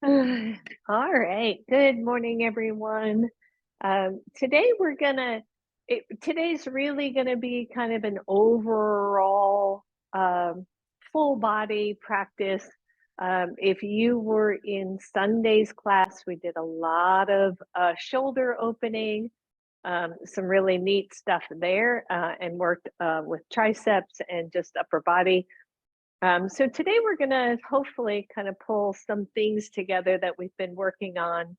All right. Good morning, everyone. Today today's really gonna be kind of an overall full body practice. If you were in Sunday's class, we did a lot of shoulder opening, some really neat stuff there, and worked with triceps and just upper body. So today we're going to hopefully kind of pull some things together that we've been working on,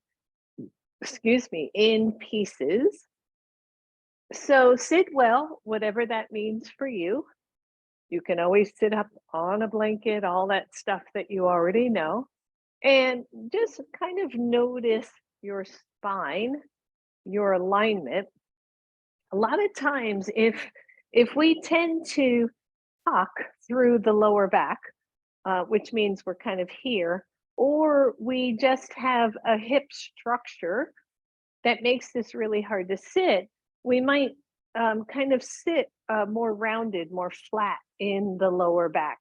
excuse me, in pieces. So sit well, whatever that means for you. You can always sit up on a blanket, all that stuff that you already know, and just kind of notice your spine, your alignment. A lot of times if we tend to tuck through the lower back, which means we're kind of here, or we just have a hip structure that makes this really hard to sit, we might kind of sit more rounded, more flat in the lower back.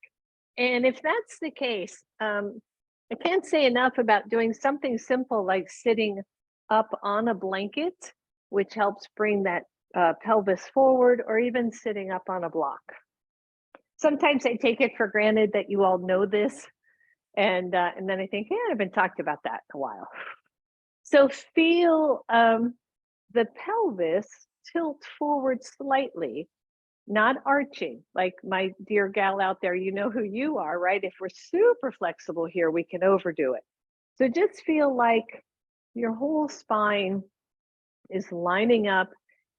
And if that's the case, I can't say enough about doing something simple like sitting up on a blanket, which helps bring that pelvis forward, or even sitting up on a block. Sometimes I take it for granted that you all know this, and then I think, yeah, I haven't talked about that in a while. So feel the pelvis tilt forward slightly, not arching. Like my dear gal out there, you know who you are, right? If we're super flexible here, we can overdo it. So just feel like your whole spine is lining up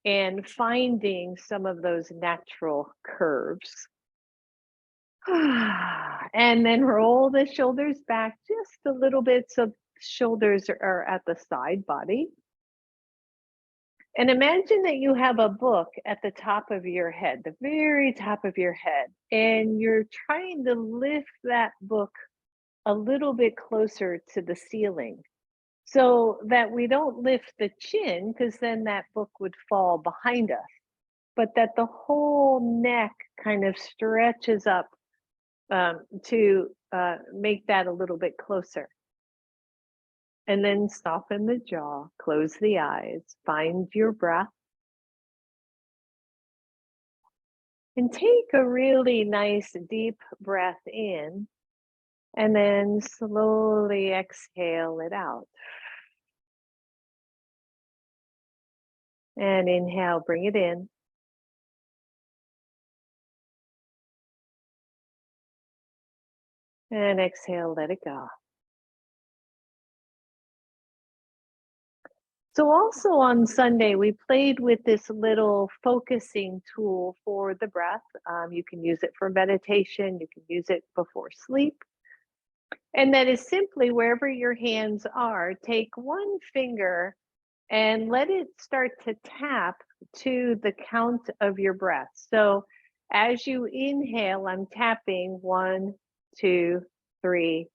and finding some of those natural curves. And then roll the shoulders back just a little bit so shoulders are at the side body. And imagine that you have a book at the top of your head, the very top of your head, and you're trying to lift that book a little bit closer to the ceiling so that we don't lift the chin, because then that book would fall behind us, but that the whole neck kind of stretches up to make that a little bit closer. And then soften the jaw, close the eyes, find your breath. And take a really nice deep breath in, and then slowly exhale it out. And inhale, bring it in. And exhale, let it go. So also on Sunday, we played with this little focusing tool for the breath. You can use it for meditation. You can use it before sleep. And that is simply wherever your hands are, take one finger and let it start to tap to the count of your breath. So as you inhale, I'm tapping 1, 2, 3,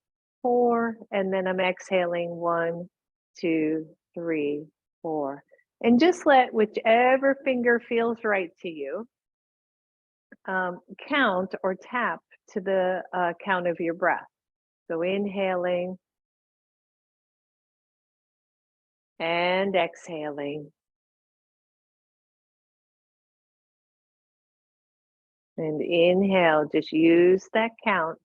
4, and then I'm exhaling 1, 2, 3, 4. And just let whichever finger feels right to you count or tap to the count of your breath. So inhaling and exhaling. And inhale, just use that count.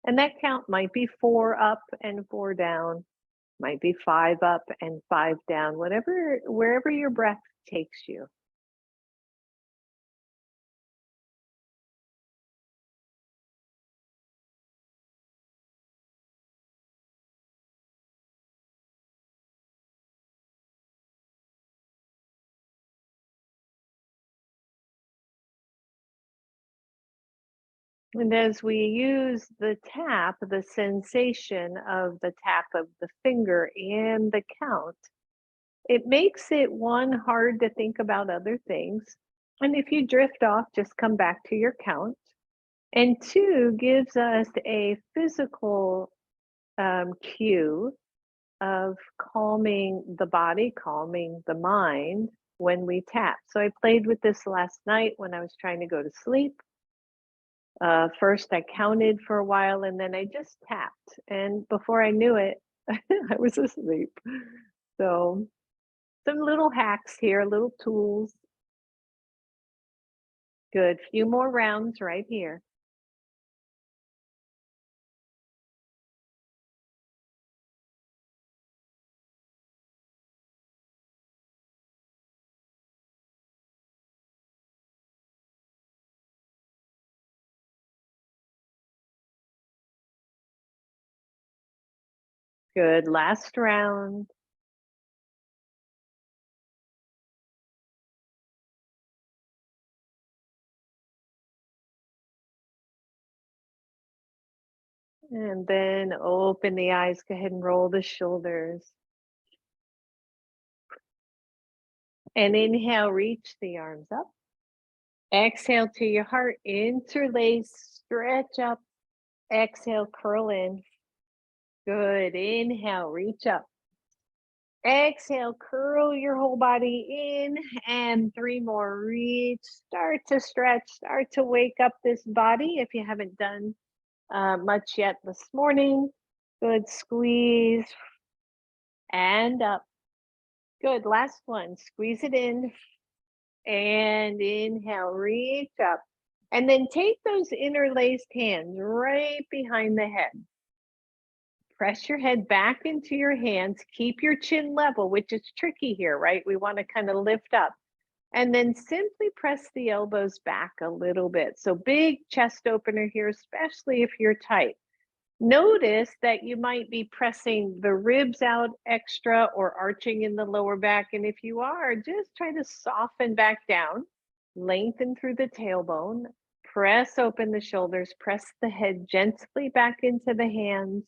And that count might be 4 up and 4 down, might be 5 up and 5 down, wherever your breath takes you. And as we use the tap, the sensation of the tap of the finger and the count, it makes it, one, hard to think about other things. And if you drift off, just come back to your count. And 2, gives us a physical cue of calming the body, calming the mind when we tap. So I played with this last night when I was trying to go to sleep. First, I counted for a while, and then I just tapped. And before I knew it, I was asleep. So, some little hacks here, little tools. Good. Few more rounds right here. Good. Last round. And then open the eyes. Go ahead and roll the shoulders. And inhale, reach the arms up. Exhale to your heart, interlace, stretch up. Exhale, curl in. Good. Inhale, reach up. Exhale, curl your whole body in. And 3 more. Reach, start to stretch, start to wake up this body if you haven't done much yet this morning. Good. Squeeze and up. Good. Last one. Squeeze it in. And inhale, reach up. And then take those interlaced hands right behind the head. Press your head back into your hands. Keep your chin level, which is tricky here, right? We want to kind of lift up. And then simply press the elbows back a little bit. So big chest opener here, especially if you're tight. Notice that you might be pressing the ribs out extra or arching in the lower back. And if you are, just try to soften back down, lengthen through the tailbone, press open the shoulders, press the head gently back into the hands.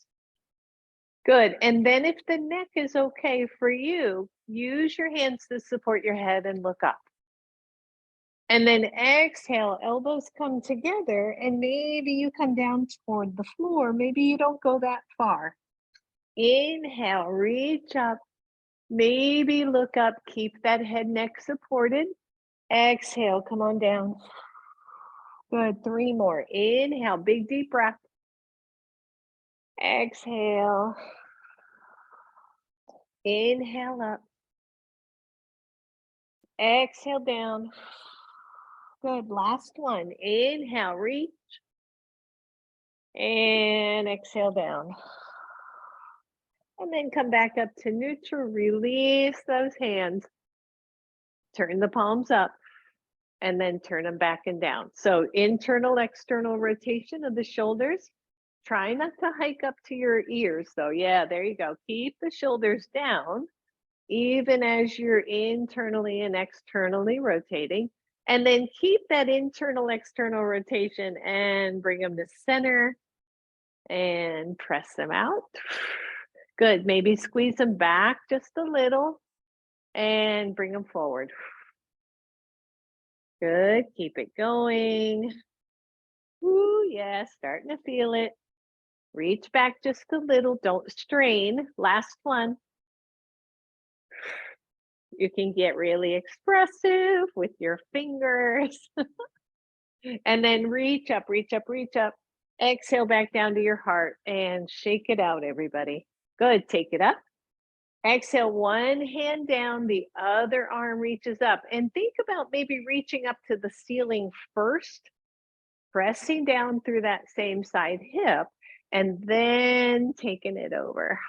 Good. And then if the neck is okay for you, use your hands to support your head and look up. And then exhale, elbows come together, and maybe you come down toward the floor. Maybe you don't go that far. Inhale, reach up. Maybe look up, keep that head neck supported. Exhale, come on down. Good, 3 more. Inhale, big deep breath. Exhale. Inhale up. Exhale down. Good, last one. Inhale, reach. And exhale down. And then come back up to neutral, release those hands. Turn the palms up and then turn them back and down. So internal, external rotation of the shoulders. Try not to hike up to your ears though. Yeah, there you go. Keep the shoulders down even as you're internally and externally rotating. And then keep that internal, external rotation and bring them to center and press them out. Good. Maybe squeeze them back just a little and bring them forward. Good. Keep it going. Ooh, yeah, starting to feel it. Reach back just a little. Don't strain. Last one. You can get really expressive with your fingers. And then reach up, reach up, reach up. Exhale back down to your heart and shake it out, everybody. Good. Take it up. Exhale, one hand down, the other arm reaches up. And think about maybe reaching up to the ceiling first, pressing down through that same side hip, and then taking it over.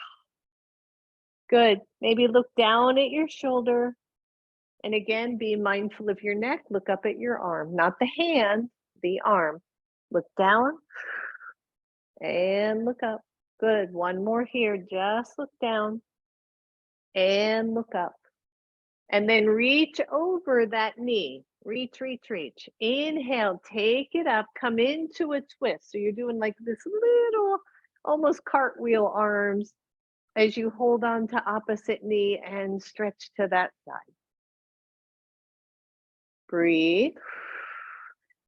Good. Maybe look down at your shoulder. And again, be mindful of your neck. Look up at your arm, not the hand, the arm. Look down and look up. Good. One more here. Just look down and look up. And then reach over that knee. Reach, reach, reach. Inhale, take it up, come into a twist. So you're doing like this little, almost cartwheel arms as you hold on to opposite knee and stretch to that side. Breathe.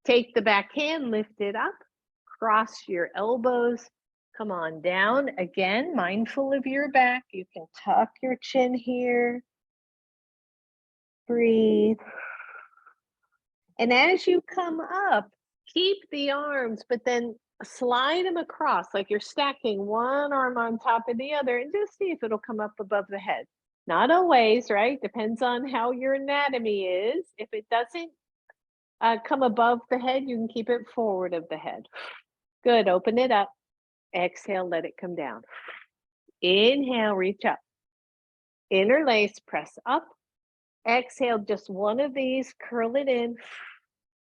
Take the back hand, lift it up, cross your elbows, come on down. Again, mindful of your back. You can tuck your chin here. Breathe. And as you come up, keep the arms, but then slide them across like you're stacking one arm on top of the other and just see if it'll come up above the head. Not always, right? Depends on how your anatomy is. If it doesn't come above the head, you can keep it forward of the head. Good. Open it up. Exhale, let it come down. Inhale, reach up. Interlace, press up. Exhale, just one of these, curl it in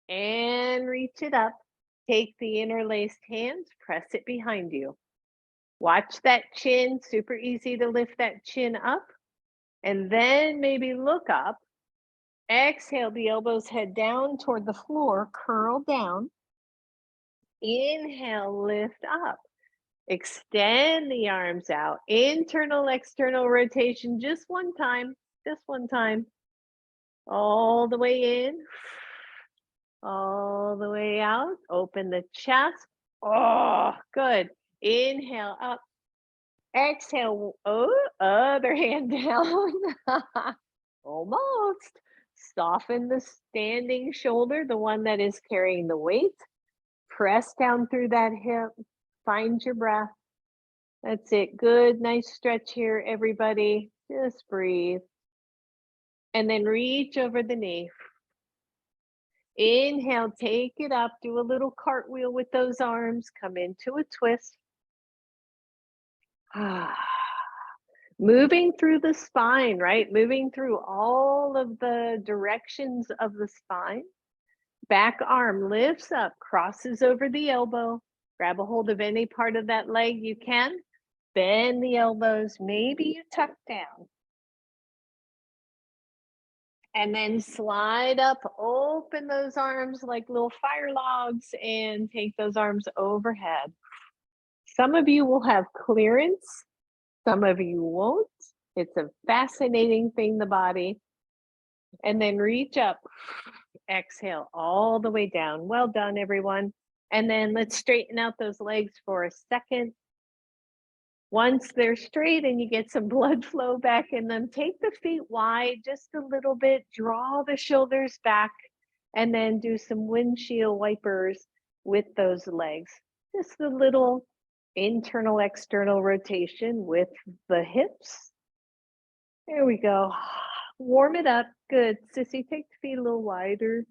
and reach it up. Take the interlaced hands, press it behind you. Watch that chin, super easy to lift that chin up. And then maybe look up. Exhale, the elbows head down toward the floor, curl down. Inhale, lift up. Extend the arms out. Internal, external rotation, just one time, just one time. All the way in, all the way out. Open the chest. Oh, good. Inhale up. Exhale. Oh, other hand down. Almost. Soften the standing shoulder, the one that is carrying the weight. Press down through that hip. Find your breath. That's it. Good. Nice stretch here, everybody. Just breathe. And then reach over the knee. Inhale, take it up. Do a little cartwheel with those arms. Come into a twist. Moving through the spine, right? Moving through all of the directions of the spine. Back arm lifts up, crosses over the elbow. Grab a hold of any part of that leg you can. Bend the elbows. Maybe you tuck down. And then slide up, open those arms like little fire logs and take those arms overhead. Some of you will have clearance. Some of you won't. It's a fascinating thing, the body. And then reach up. Exhale all the way down. Well done, everyone. And then let's straighten out those legs for a second. Once they're straight and you get some blood flow back in them, take the feet wide just a little bit, draw the shoulders back, and then do some windshield wipers with those legs. Just a little internal, external rotation with the hips. There we go. Warm it up. Good. Sissy, take the feet a little wider,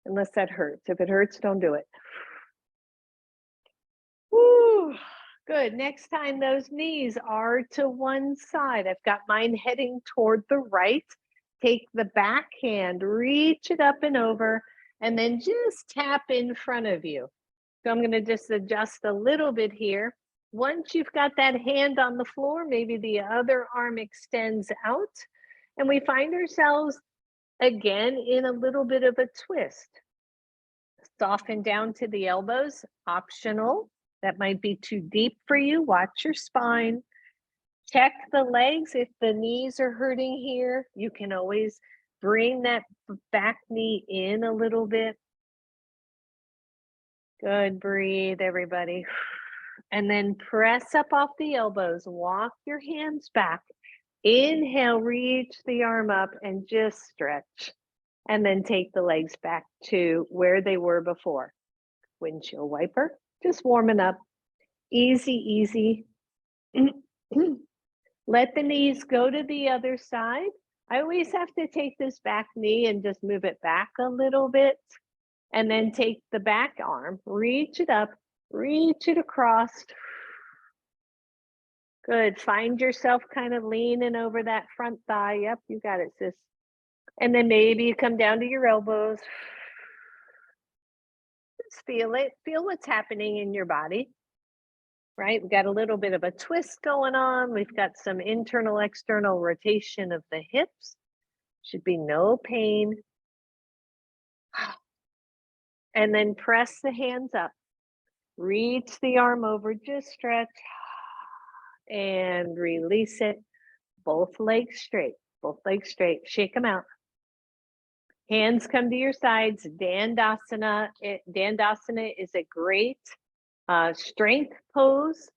unless that hurts. If it hurts, don't do it. Woo. Good. Next time those knees are to one side. I've got mine heading toward the right. Take the back hand, reach it up and over, and then just tap in front of you. So I'm going to just adjust a little bit here. Once you've got that hand on the floor, maybe the other arm extends out, and we find ourselves again in a little bit of a twist. Soften down to the elbows, optional. That might be too deep for you. Watch your spine. Check the legs. If the knees are hurting here, you can always bring that back knee in a little bit. Good. Breathe, everybody. And then press up off the elbows. Walk your hands back. Inhale, reach the arm up and just stretch. And then take the legs back to where they were before. Windshield wiper. Just warming up. Easy, easy. Let the knees go to the other side. I always have to take this back knee and just move it back a little bit. And then take the back arm, reach it up, reach it across. Good. Find yourself kind of leaning over that front thigh. Yep, you got it, sis. And then maybe you come down to your elbows. Just feel it. Feel what's happening in your body, right? We've got a little bit of a twist going on. We've got some internal, external rotation of the hips. Should be no pain. And then press the hands up. Reach the arm over, just stretch. And release it. Both legs straight. Both legs straight. Shake them out. Hands come to your sides. Dandasana. Dandasana is a great strength pose.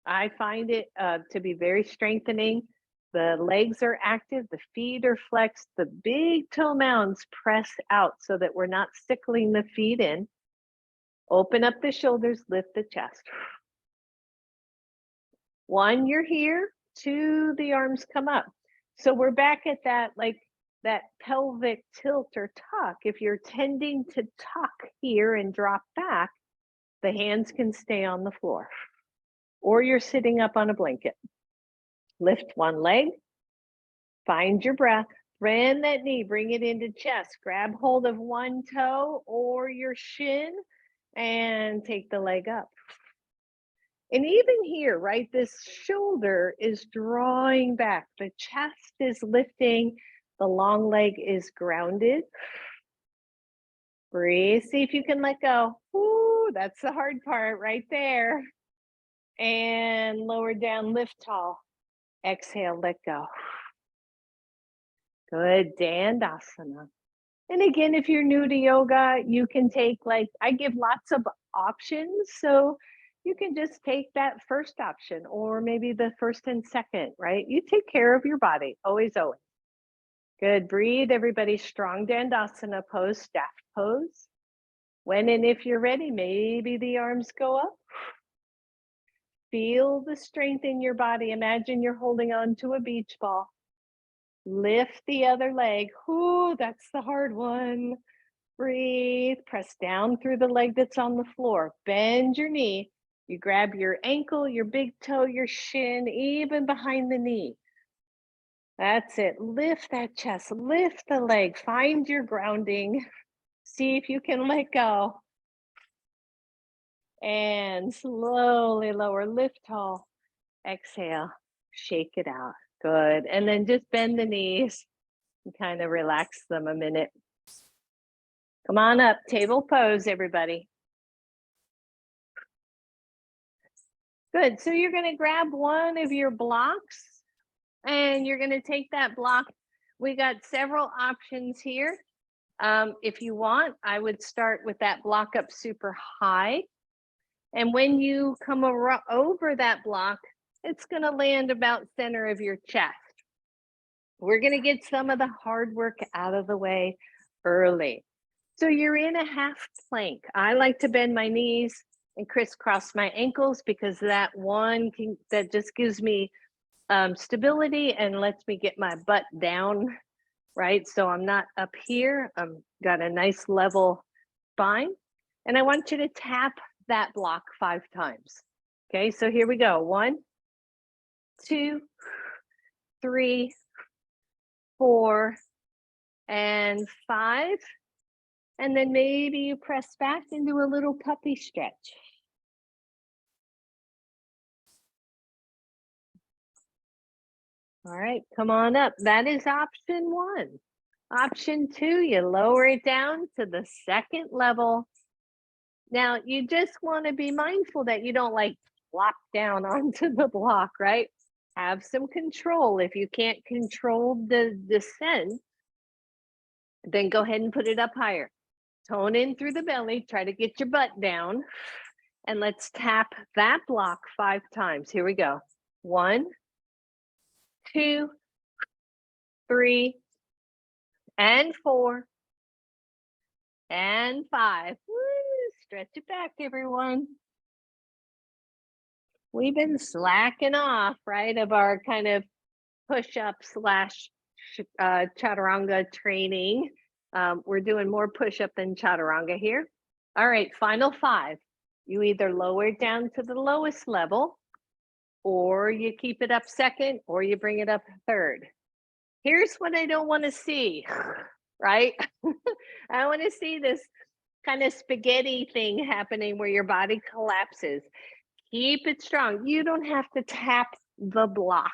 I find it to be very strengthening. The legs are active, the feet are flexed, the big toe mounds press out so that we're not sickling the feet in. Open up the shoulders, lift the chest. 1, you're here. 2, the arms come up. So we're back at that, like that pelvic tilt or tuck. If you're tending to tuck here and drop back, the hands can stay on the floor. Or you're sitting up on a blanket. Lift one leg, find your breath, bend that knee, bring it into chest, grab hold of one toe or your shin and take the leg up. And even here, right, this shoulder is drawing back, the chest is lifting, the long leg is grounded. Breathe, see if you can let go. Ooh, that's the hard part right there. And lower down, lift tall. Exhale, let go. Good, Dandasana. And again, if you're new to yoga, you can take I give lots of options. So you can just take that first option or maybe the first and second, right? You take care of your body, always, always. Good, breathe, everybody. Strong Dandasana pose, staff pose. When and if you're ready, maybe the arms go up. Feel the strength in your body. Imagine you're holding on to a beach ball. Lift the other leg. Ooh, that's the hard one. Breathe, press down through the leg that's on the floor. Bend your knee. You grab your ankle, your big toe, your shin, even behind the knee. That's it. Lift that chest, lift the leg, find your grounding. See if you can let go. And slowly lower, lift tall. Exhale, shake it out. Good. And then just bend the knees and kind of relax them a minute. Come on up, table pose, everybody. Good, so you're gonna grab one of your blocks and you're gonna take that block. We got several options here. If you want, I would start with that block up super high. And when you come over that block, it's gonna land about center of your chest. We're gonna get some of the hard work out of the way early. So you're in a half plank. I like to bend my knees and crisscross my ankles because that just gives me stability and lets me get my butt down, right? So I'm not up here. I've got a nice level spine. And I want you to tap that block 5 times. Okay, so here we go. 1, 2, 3, 4, and 5. And then maybe you press back and do a little puppy stretch. All right, come on up. That is option 1. Option 2, you lower it down to the second level. Now, you just want to be mindful that you don't flop down onto the block, right? Have some control. If you can't control the descent, then go ahead and put it up higher. Tone in through the belly, try to get your butt down. And let's tap that block 5 times. Here we go. 1, 2, 3, and 4, and 5. Woo, stretch it back, everyone. We've been slacking off, right, of our kind of push-up / chaturanga training. We're doing more push-up than chaturanga here. All right, final 5. You either lower it down to the lowest level, or you keep it up second, or you bring it up third. Here's what I don't want to see, right? I want to see this kind of spaghetti thing happening where your body collapses. Keep it strong. You don't have to tap the block.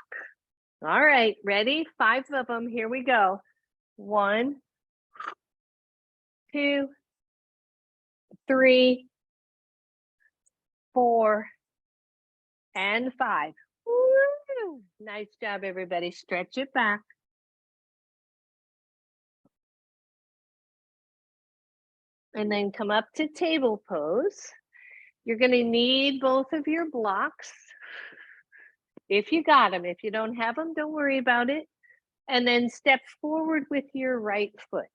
All right, ready? 5 of them. Here we go. 1, 2, 3, 4, and 5. Woo! Nice job, everybody. Stretch it back. And then come up to table pose. You're going to need both of your blocks. If you got them. If you don't have them, don't worry about it. And then step forward with your right foot.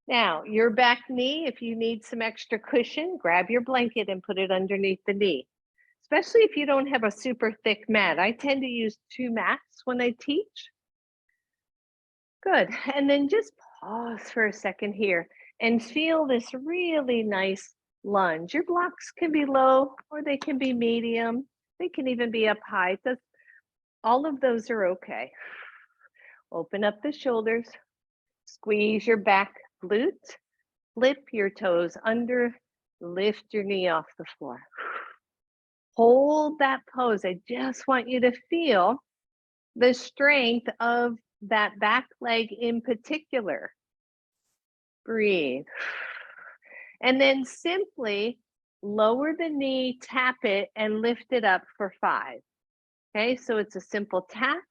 Now, your back knee, if you need some extra cushion, grab your blanket and put it underneath the knee, especially if you don't have a super thick mat. I tend to use 2 mats when I teach. Good. And then just pause for a second here and feel this really nice lunge. Your blocks can be low or they can be medium. They can even be up high. All of those are okay. Open up the shoulders, squeeze your back glutes, flip your toes under, lift your knee off the floor. Hold that pose. I just want you to feel the strength of that back leg in particular. Breathe. And then simply lower the knee, tap it, and lift it up for 5. Okay, so it's a simple tap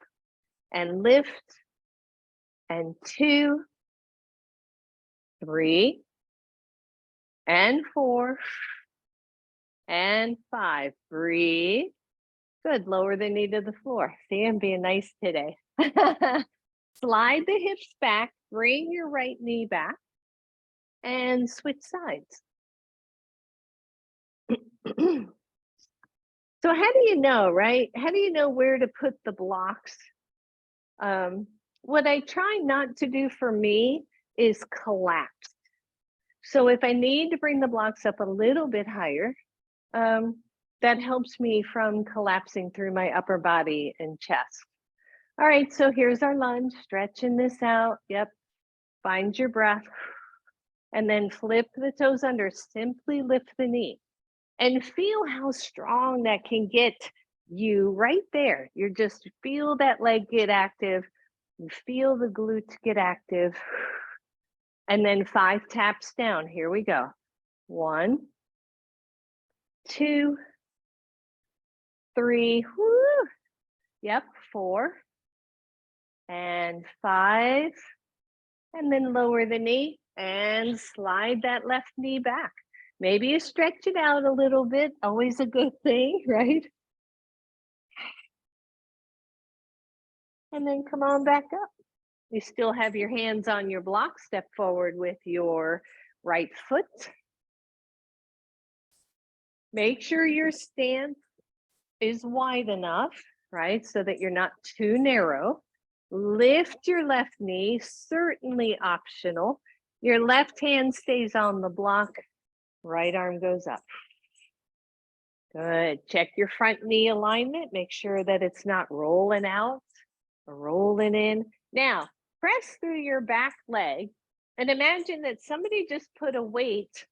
and lift, and 2, 3, and 4, and 5. Breathe. Good. Lower the knee to the floor. See, I'm being nice today. Slide the hips back, bring your right knee back, and switch sides. So how do you know, right? How do you know where to put the blocks? What I try not to do for me is collapse. So if I need to bring the blocks up a little bit higher, that helps me from collapsing through my upper body and chest. All right, so here's our lunge, stretching this out. Yep, find your breath. And then flip the toes under, simply lift the knee. And feel how strong that can get you right there. You just feel that leg get active. You feel the glutes get active. And then 5 taps down. Here we go. 1, 2, 3. Woo. Yep, 4. And 5. And then lower the knee and slide that left knee back. Maybe you stretch it out a little bit, always a good thing, right? And then come on back up. You still have your hands on your block. Step forward with your right foot. Make sure your stance is wide enough, right? So that you're not too narrow. Lift your left knee, certainly optional. Your left hand stays on the block. Right arm goes up. Good. Check your front knee alignment. Make sure that it's not rolling out or rolling in. Now, press through your back leg and imagine that somebody just put a weight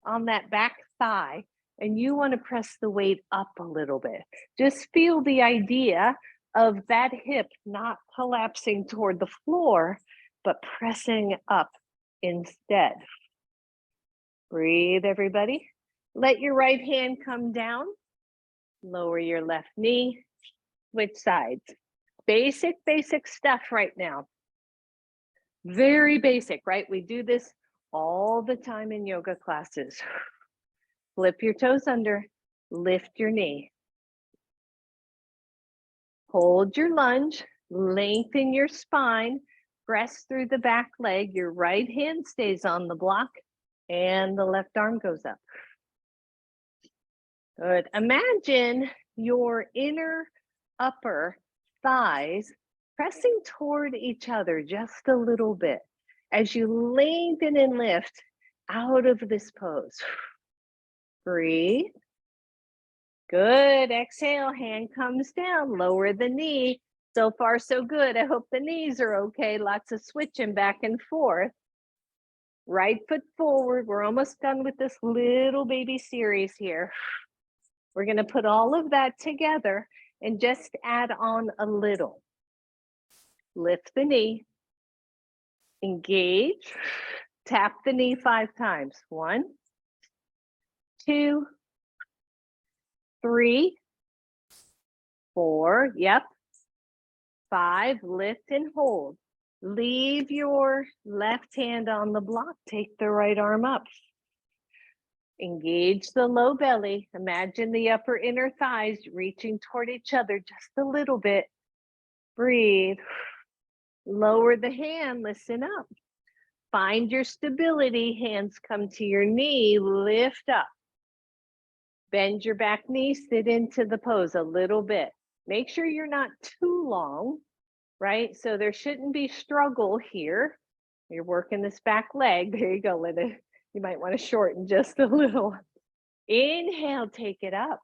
on that back thigh and you want to press the weight up a little bit. Just feel the idea of that hip not collapsing toward the floor, but pressing up instead. Breathe, everybody. Let your right hand come down. Lower your left knee. Switch sides. Basic stuff right now. Very basic, right? We do this all the time in yoga classes. Flip your toes under. Lift your knee. Hold your lunge. Lengthen your spine. Press through the back leg. Your right hand stays on the block. And the left arm goes up. Good. Imagine your inner upper thighs pressing toward each other just a little bit as you lengthen and lift out of this pose. Breathe. Good. Exhale, hand comes down, lower the knee. So far, so good. I hope the knees are okay. Lots of switching back and forth. Right foot forward. We're almost done with this little baby series here. We're going to put all of that together and just add on a little. Lift the knee. Engage. Tap the knee 5 times. 1, 2, 3, 4. Yep. 5. Lift and hold. Leave your left hand on the block. Take the right arm up. Engage the low belly. Imagine the upper inner thighs reaching toward each other just a little bit. Breathe. Lower the hand. Listen up. Find your stability. Hands come to your knee, lift up. Bend your back knee, sit into the pose a little bit. Make sure you're not too long, right? So there shouldn't be struggle here. You're working this back leg. There you go, Linda. You might want to shorten just a little. Inhale, take it up.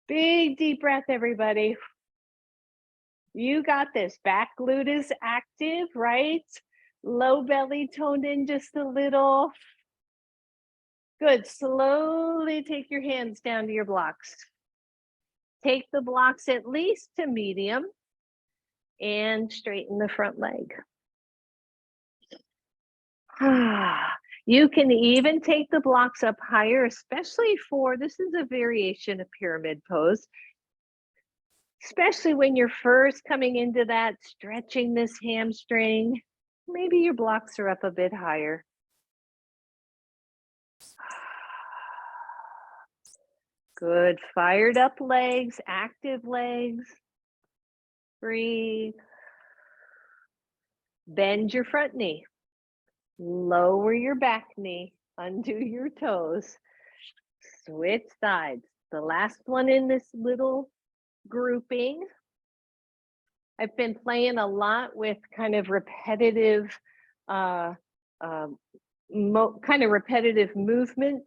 Big deep breath, everybody. You got this. Back glute is active, right? Low belly toned in just a little. Good. Slowly take your hands down to your blocks. Take the blocks at least to medium and straighten the front leg. You can even take the blocks up higher, especially for, this is a variation of pyramid pose, especially when you're first coming into that, stretching this hamstring. Maybe your blocks are up a bit higher. Good, fired up legs, active legs. Breathe. Bend your front knee. Lower your back knee, undo your toes. Switch sides. The last one in this little grouping. I've been playing a lot with kind of repetitive, repetitive movement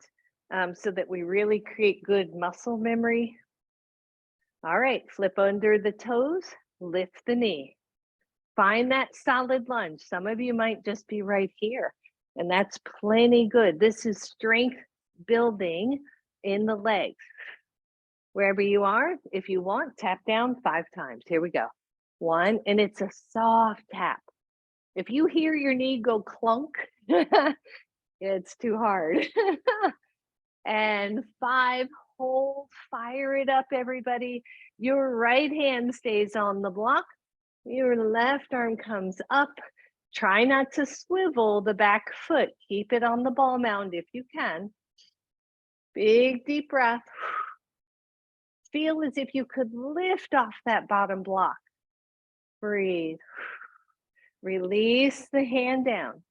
so that we really create good muscle memory. All right, flip under the toes, lift the knee. Find that solid lunge. Some of you might just be right here, and that's plenty good. This is strength building in the legs. Wherever you are, if you want, tap down 5 times. Here we go. 1, and it's a soft tap. If you hear your knee go clunk, it's too hard. And 5, hold, fire it up, everybody. Your right hand stays on the block. Your left arm comes up. Try not to swivel the back foot. Keep it on the ball mound if you can. Big deep breath. Feel as if you could lift off that bottom block. Breathe. Release the hand down.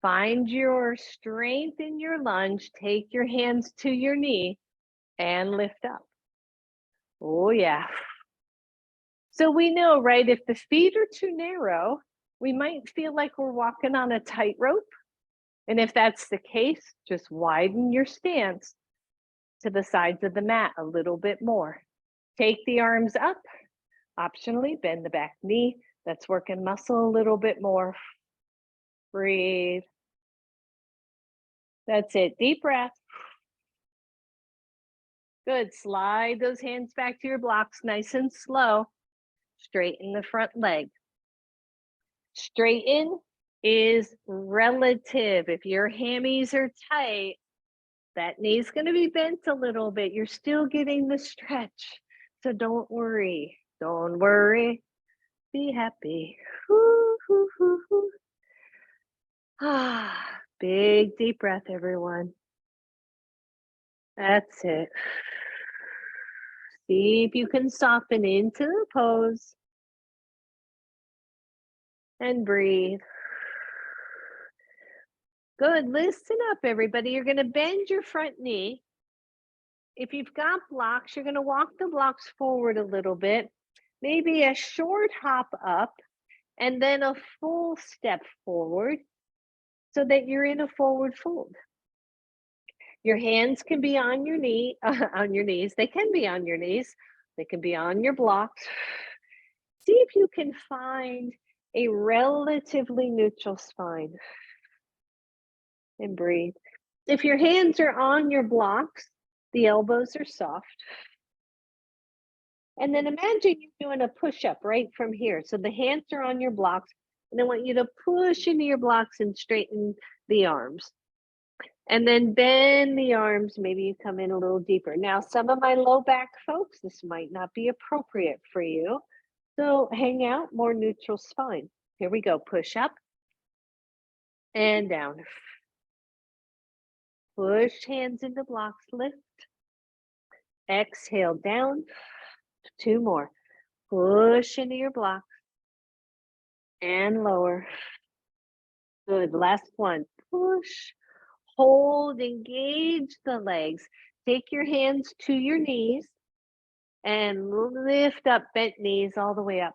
Find your strength in your lunge. Take your hands to your knee and lift up. Oh, yeah. So we know, right, if the feet are too narrow, we might feel like we're walking on a tightrope. And if that's the case, just widen your stance to the sides of the mat a little bit more. Take the arms up. Optionally, bend the back knee. That's working muscle a little bit more. Breathe. That's it. Deep breath. Good. Slide those hands back to your blocks nice and slow. Straighten the front leg. Straighten is relative. If your hammies are tight, that knee's going to be bent a little bit. You're still getting the stretch. So don't worry. Don't worry. Be happy. Hoo, hoo, hoo, hoo. Ah, big deep breath, everyone. That's it. See if you can soften into the pose. And breathe. Good. Listen up, everybody. You're going to bend your front knee. If you've got blocks, you're going to walk the blocks forward a little bit. Maybe a short hop up and then a full step forward so that you're in a forward fold. Your hands can be on your knee, on your knees. They can be on your knees. They can be on your blocks. See if you can find a relatively neutral spine. And breathe. If your hands are on your blocks, the elbows are soft. And then imagine you're doing a push-up right from here. So the hands are on your blocks, and I want you to push into your blocks and straighten the arms. And then bend the arms, maybe you come in a little deeper. Now, some of my low back folks, this might not be appropriate for you. So hang out, more neutral spine. Here we go, push up and down. Push hands into blocks, lift. Exhale down, 2 more. Push into your blocks and lower. Good. Last one. Push, hold, engage the legs. Take your hands to your knees and lift up bent knees all the way up.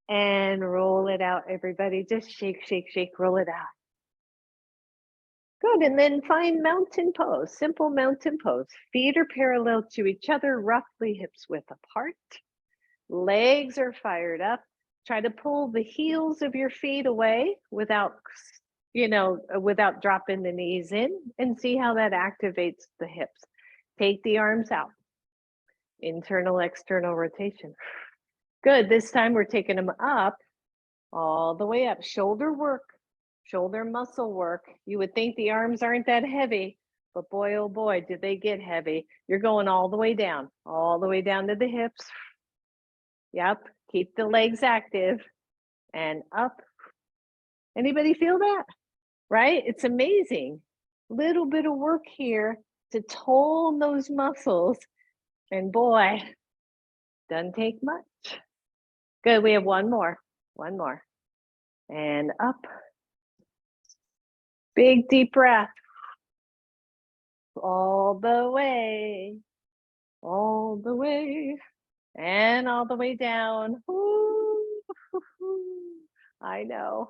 And roll it out, everybody. Just shake, shake, shake, roll it out. Good, and then find mountain pose, simple mountain pose. Feet are parallel to each other, roughly hips width apart. Legs are fired up. Try to pull the heels of your feet away without, without dropping the knees in, and see how that activates the hips. Take the arms out. Internal, external rotation. Good, this time we're taking them up, all the way up. Shoulder work, shoulder muscle work. You would think the arms aren't that heavy, but boy, oh boy, did they get heavy. You're going all the way down to the hips. Yep, keep the legs active and up. Anybody feel that? Right? It's amazing. Little bit of work here to tone those muscles. And boy, doesn't take much. Good, we have one more. And up. Big deep breath. All the way, and all the way down. Ooh. I know.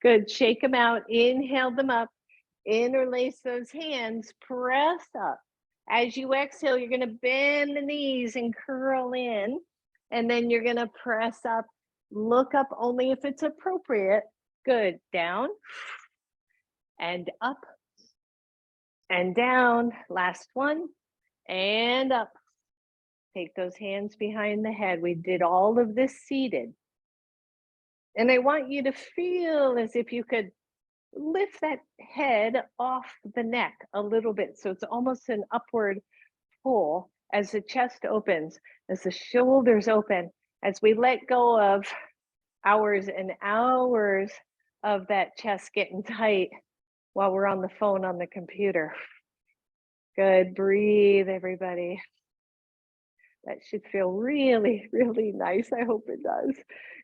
Good, shake them out, inhale them up, interlace those hands, press up. As you exhale, you're gonna bend the knees and curl in, and then you're gonna press up, look up only if it's appropriate. Good, down and up and down. Last one, and up. Take those hands behind the head. We did all of this seated. And I want you to feel as if you could lift that head off the neck a little bit. So it's almost an upward pull as the chest opens, as the shoulders open, as we let go of hours and hours of that chest getting tight while we're on the phone on the computer. Good, breathe, everybody. That should feel really, really nice. I hope it does.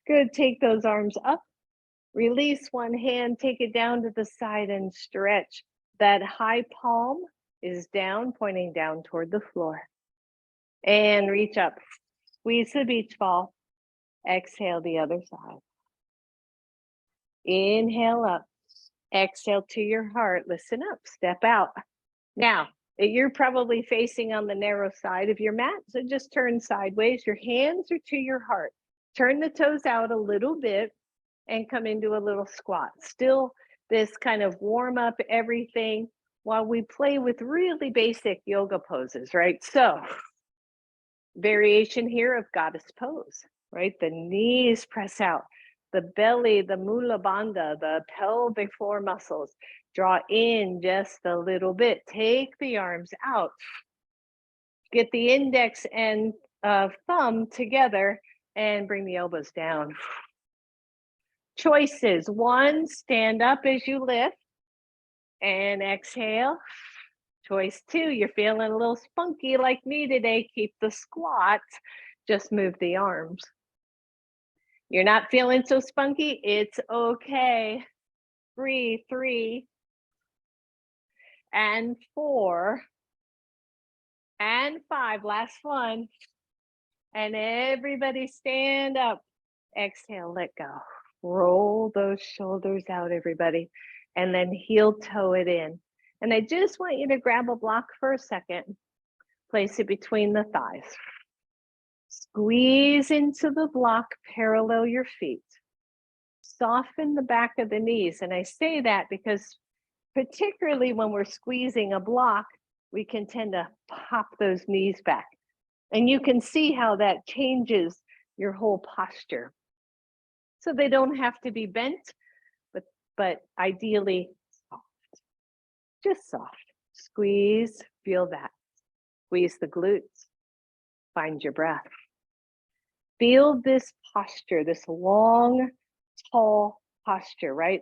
Good, take those arms up, release one hand, take it down to the side and stretch. That high palm is down, pointing down toward the floor. And reach up, squeeze the beach ball. Exhale the other side. Inhale up, exhale to your heart. Listen up, step out. Now, you're probably facing on the narrow side of your mat, so just turn sideways. Your hands are to your heart. Turn the toes out a little bit and come into a little squat. Still this kind of warm up everything while we play with really basic yoga poses, right? So, variation here of goddess pose, right? The knees press out, the belly, the mula bandha, the pelvic floor muscles. Draw in just a little bit. Take the arms out. Get the index and thumb together and bring the elbows down. Choices. 1, stand up as you lift and exhale. Choice 2, you're feeling a little spunky like me today. Keep the squat. Just move the arms. You're not feeling so spunky? It's okay. Breathe. 3 and 4 and 5. Last one. And everybody stand up. Exhale, let go. Roll those shoulders out, everybody. And then heel toe it in. And I just want you to grab a block for a second. Place it between the thighs. Squeeze into the block, parallel your feet. Soften the back of the knees. And I say that because particularly when we're squeezing a block, we can tend to pop those knees back. And you can see how that changes your whole posture. So they don't have to be bent, but ideally soft. Just soft. Squeeze, feel that. Squeeze the glutes. Find your breath. Feel this posture, this long, tall posture, right?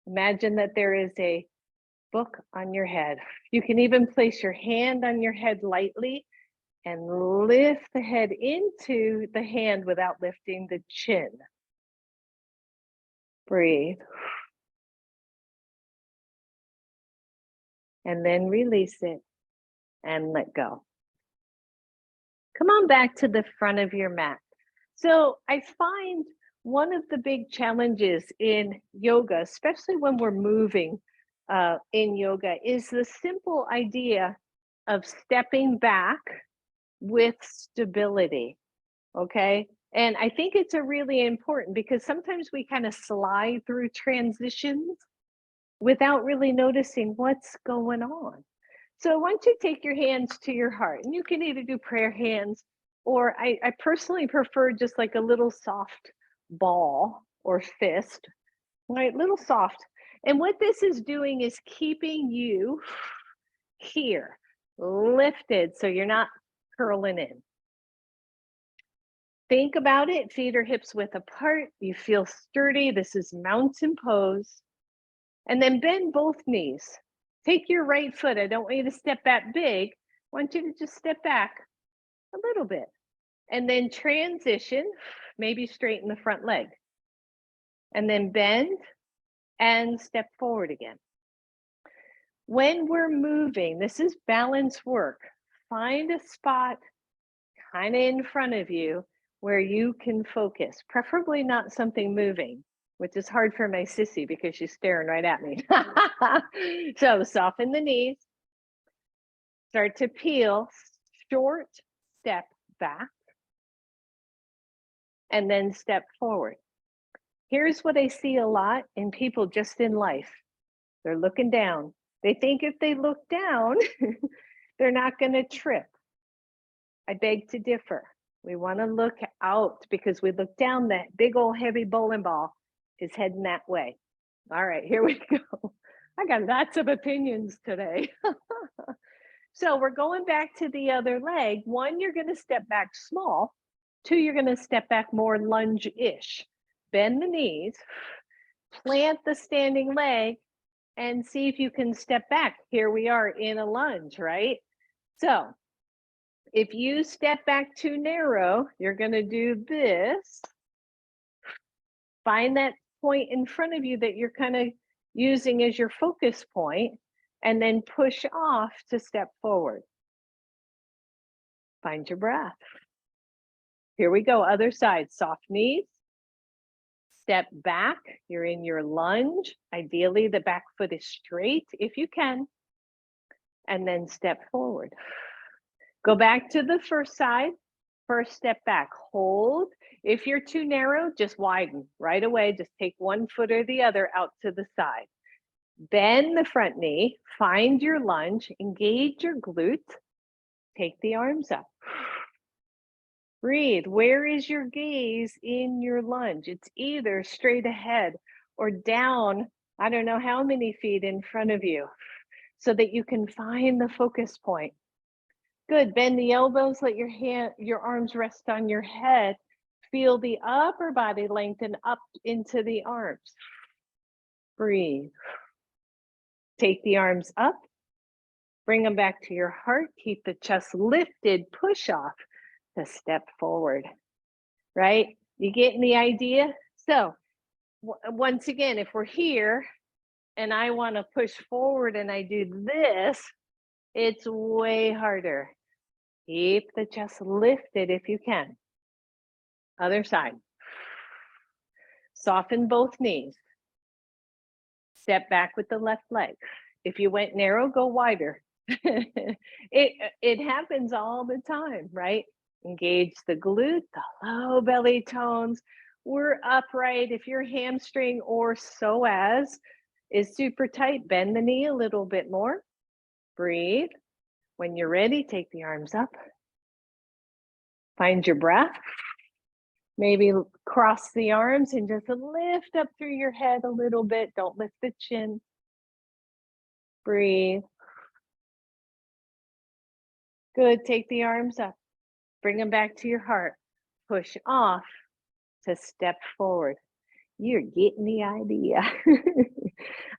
Imagine that there is a book on your head. You can even place your hand on your head lightly and lift the head into the hand without lifting the chin. Breathe. And then release it and let go. Come on back to the front of your mat. So I find one of the big challenges in yoga, especially when we're moving in yoga, is the simple idea of stepping back with stability. Okay. And I think it's a really important because sometimes we kind of slide through transitions without really noticing what's going on. So why don't you take your hands to your heart, and you can either do prayer hands, or I personally prefer just like a little soft ball or fist, right? Little soft. And what this is doing is keeping you here, lifted, so you're not curling in. Think about it, feet or hips width apart. You feel sturdy. This is mountain pose. And then bend both knees. Take your right foot. I don't want you to step that big. I want you to just step back a little bit. And then transition, maybe straighten the front leg. And then bend and step forward again. When we're moving, this is balance work. Find a spot kind of in front of you where you can focus, preferably not something moving, which is hard for my sissy because she's staring right at me. So soften the knees, start to peel, short step back, and then step forward. Here's what I see a lot in people just in life. They're looking down. They think if they look down, they're not going to trip. I beg to differ. We want to look out because we look down, that big old heavy bowling ball is heading that way. All right, here we go. I got lots of opinions today. So we're going back to the other leg. One, you're going to step back small. Two, you're going to step back more lunge-ish. Bend the knees, plant the standing leg, and see if you can step back. Here we are in a lunge, right? So if you step back too narrow, you're going to do this. Find that point in front of you that you're kind of using as your focus point, and then push off to step forward. Find your breath. Here we go, other side, soft knees. Step back, you're in your lunge. Ideally, the back foot is straight if you can, and then step forward. Go back to the first side. First step back, hold. If you're too narrow, just widen right away. Just take one foot or the other out to the side. Bend the front knee, find your lunge, engage your glute, take the arms up. Breathe. Where is your gaze in your lunge? It's either straight ahead or down, I don't know how many feet in front of you, so that you can find the focus point. Good. Bend the elbows, let your arms rest on your head. Feel the upper body lengthen up into the arms. Breathe. Take the arms up, bring them back to your heart, keep the chest lifted, push off to step forward, right? You getting the idea? So once again, if we're here and I want to push forward and I do this, it's way harder. Keep the chest lifted if you can. Other side. Soften both knees. Step back with the left leg. If you went narrow, go wider. It happens all the time, right? Engage the glute, the low belly tones. We're upright. If your hamstring or psoas is super tight, bend the knee a little bit more. Breathe. When you're ready, take the arms up. Find your breath. Maybe cross the arms and just lift up through your head a little bit. Don't lift the chin. Breathe. Good. Take the arms up. Bring them back to your heart. Push off to step forward. You're getting the idea.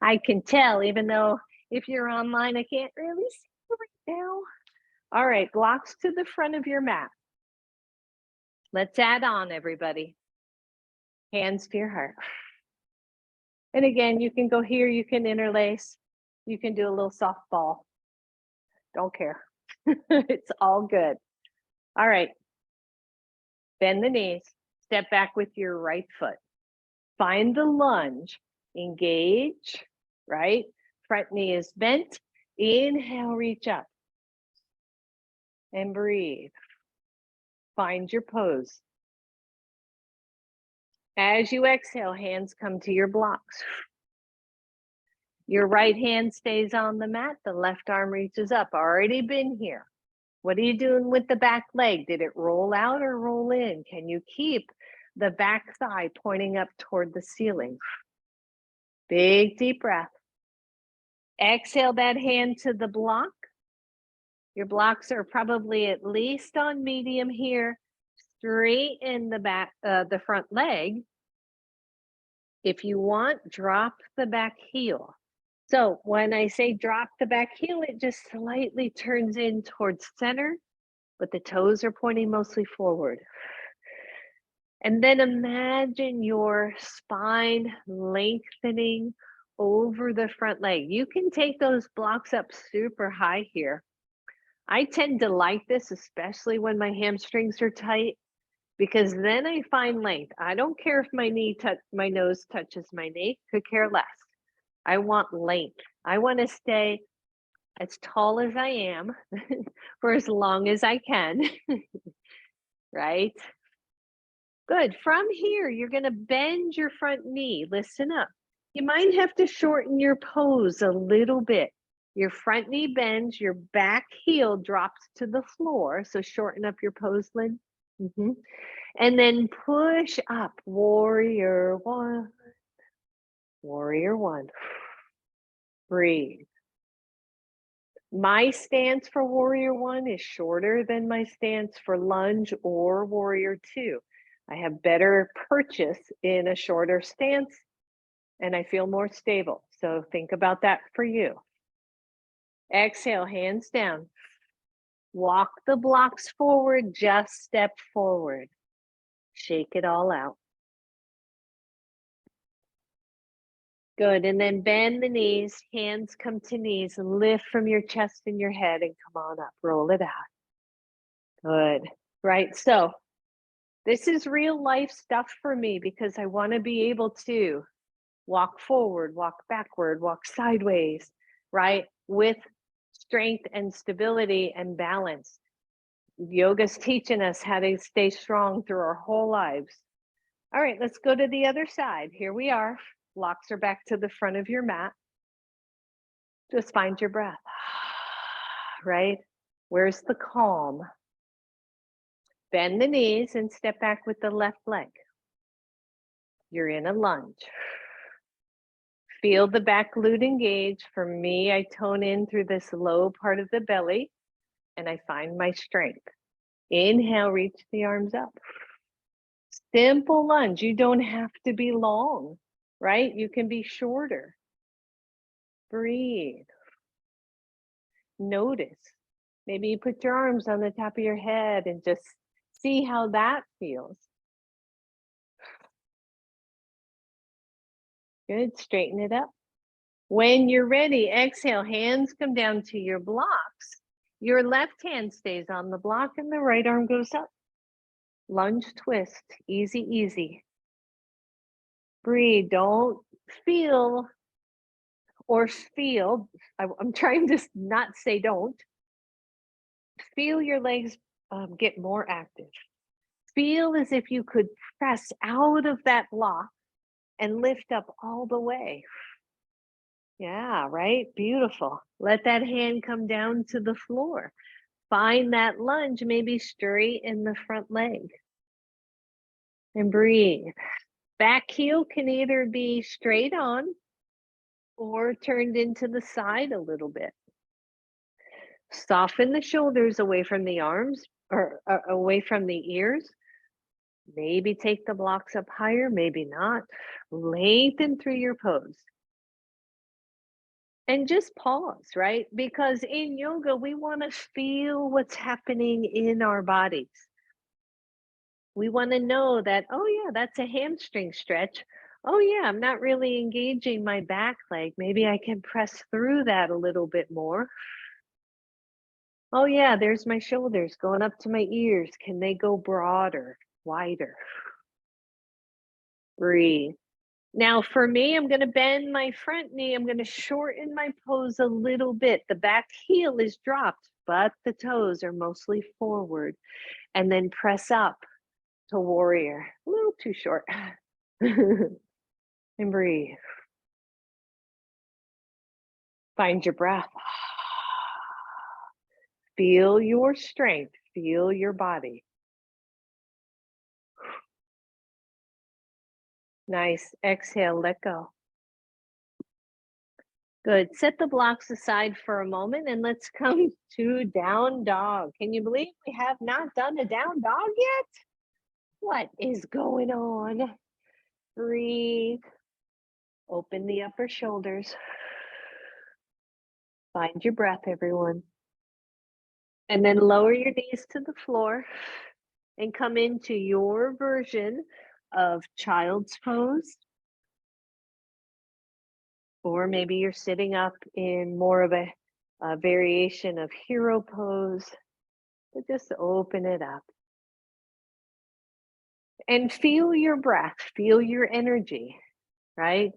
I can tell, even though if you're online, I can't really see you right now. All right, blocks to the front of your mat. Let's add on, everybody. Hands to your heart. And again, you can go here, you can interlace, you can do a little softball. Don't care. It's all good. All right. Bend the knees, step back with your right foot. Find the lunge, engage, right? Front knee is bent. Inhale, reach up. And breathe. Find your pose. As you exhale, hands come to your blocks. Your right hand stays on the mat, the left arm reaches up. Already been here. What are you doing with the back leg? Did it roll out or roll in? Can you keep the back thigh pointing up toward the ceiling? Big deep breath. Exhale that hand to the block. Your blocks are probably at least on medium here. Straighten the back, the front leg. If you want, drop the back heel. So when I say drop the back heel, it just slightly turns in towards center, but the toes are pointing mostly forward. And then imagine your spine lengthening over the front leg. You can take those blocks up super high here. I tend to like this, especially when my hamstrings are tight, because then I find length. I don't care if my nose touches my knee, could care less. I want length. I want to stay as tall as I am for as long as I can, right? Good. From here, you're going to bend your front knee. Listen up. You might have to shorten your pose a little bit. Your front knee bends, your back heel drops to the floor. So shorten up your pose, Lynn. And then push up. Warrior one. Warrior one. Breathe. My stance for warrior one is shorter than my stance for lunge or warrior two. I have better purchase in a shorter stance and I feel more stable. So think about that for you. Exhale, hands down. Walk the blocks forward, just step forward. Shake it all out. Good, and then bend the knees, hands come to knees, and lift from your chest and your head and come on up, roll it out. Good, right, so this is real life stuff for me because I wanna be able to walk forward, walk backward, walk sideways, right? With strength and stability and balance. Yoga's teaching us how to stay strong through our whole lives. All right, let's go to the other side. Here we are. Blocks are back to the front of your mat. Just find your breath, right? Where's the calm? Bend the knees and step back with the left leg. You're in a lunge. Feel the back glute engage. For me, I tone in through this low part of the belly and I find my strength. Inhale, reach the arms up. Simple lunge. You don't have to be long, right? You can be shorter. Breathe. Notice. Maybe you put your arms on the top of your head and just see how that feels. Good, straighten it up. When you're ready, exhale, hands come down to your blocks. Your left hand stays on the block and the right arm goes up. Lunge twist, easy, easy. Breathe, don't feel or feel. I'm trying to not say don't. Feel your legs get more active. Feel as if you could press out of that block and lift up all the way. Yeah, right? Beautiful. Let that hand come down to the floor. Find that lunge, maybe straight in the front leg. And breathe. Back heel can either be straight on or turned into the side a little bit. Soften the shoulders away from the arms or away from the ears. Maybe take the blocks up higher, maybe not. Lengthen through your pose. And just pause, right? Because in yoga, we want to feel what's happening in our bodies. We want to know that, oh yeah, that's a hamstring stretch. Oh, yeah, I'm not really engaging my back leg. Maybe I can press through that a little bit more. Oh, yeah, there's my shoulders going up to my ears. Can they go broader, wider? Breathe. Now, for me, I'm going to bend my front knee. I'm going to shorten my pose a little bit. The back heel is dropped, but the toes are mostly forward. And then press up to warrior. A little too short. And breathe. Find your breath. Feel your strength. Feel your body. Nice. Exhale, let go. Good. Set the blocks aside for a moment and let's come to down dog. Can you believe we have not done a down dog yet? What is going on? Breathe. Open the upper shoulders. Find your breath, everyone. And then lower your knees to the floor and come into your version of child's pose. Or maybe you're sitting up in more of a variation of hero pose, but just open it up. And feel your breath, feel your energy, right?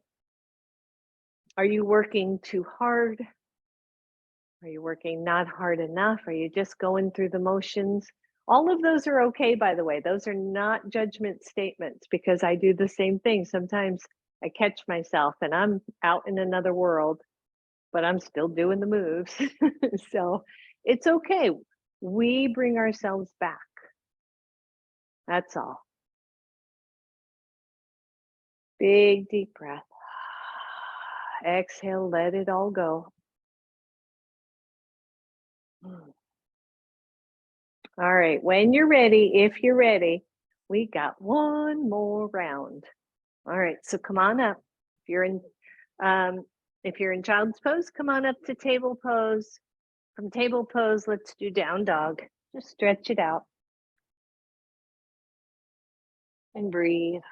Are you working too hard? Are you working not hard enough? Are you just going through the motions? All of those are okay, by the way. Those are not judgment statements because I do the same thing. Sometimes I catch myself and I'm out in another world, but I'm still doing the moves. So it's okay. We bring ourselves back. That's all. Big deep breath. Exhale, let it all go. All right, when you're ready, if you're ready, we got one more round. All right, so come on up. Um, if you're in child's pose, come on up to table pose. From table pose, let's do down dog. Just stretch it out and breathe.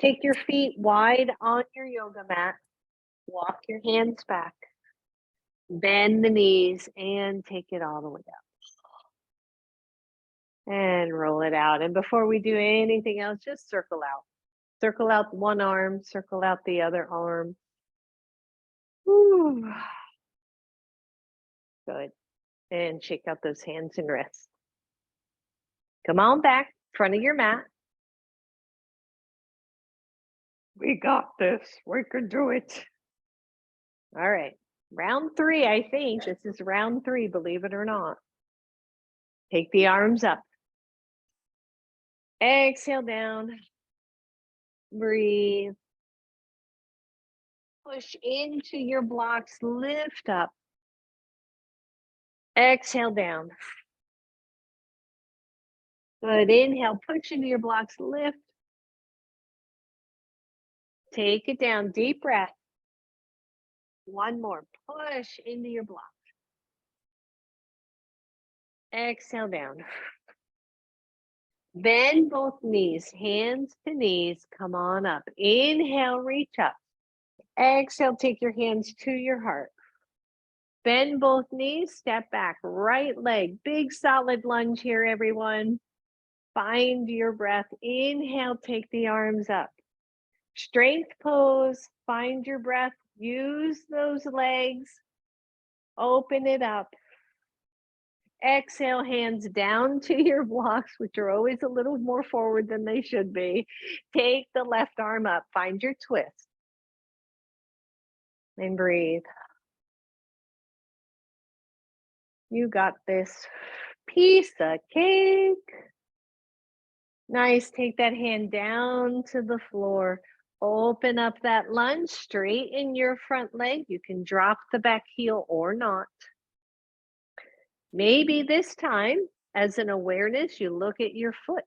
Take your feet wide on your yoga mat. Walk your hands back. Bend the knees and take it all the way up. And roll it out. And before we do anything else, just circle out. Circle out one arm, circle out the other arm. Whew. Good. And shake out those hands and wrists. Come on back, front of your mat. We got this. We can do it. All right. Round 3, I think. This is round 3, believe it or not. Take the arms up. Exhale down. Breathe. Push into your blocks. Lift up. Exhale down. Good. Inhale. Push into your blocks. Lift. Take it down. Deep breath. One more. Push into your block. Exhale down. Bend both knees, hands to knees. Come on up. Inhale, reach up. Exhale, take your hands to your heart. Bend both knees, step back. Right leg, big solid lunge here, everyone. Find your breath. Inhale, take the arms up. Strength pose. Find your breath. Use those legs. Open it up. Exhale, hands down to your blocks, which are always a little more forward than they should be. Take the left arm up, find your twist. And breathe. You got this. Piece of cake. Nice, take that hand down to the floor. Open up that lunge, straighten your front leg. You can drop the back heel or not. Maybe this time, as an awareness, you look at your foot.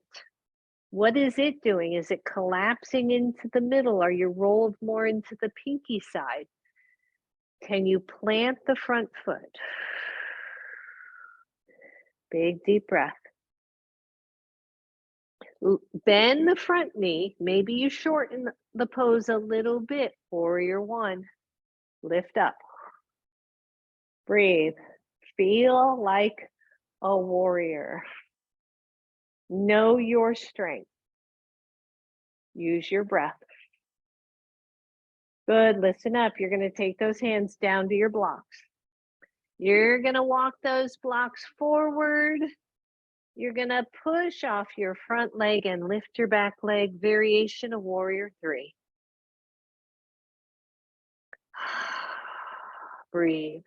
What is it doing? Is it collapsing into the middle? Are you rolled more into the pinky side? Can you plant the front foot? Big deep breath. Bend the front knee. Maybe you shorten the pose a little bit. Warrior one. Lift up. Breathe. Feel like a warrior. Know your strength. Use your breath. Good. Listen up. You're going to take those hands down to your blocks. You're going to walk those blocks forward. You're going to push off your front leg and lift your back leg. Variation of warrior three. Breathe.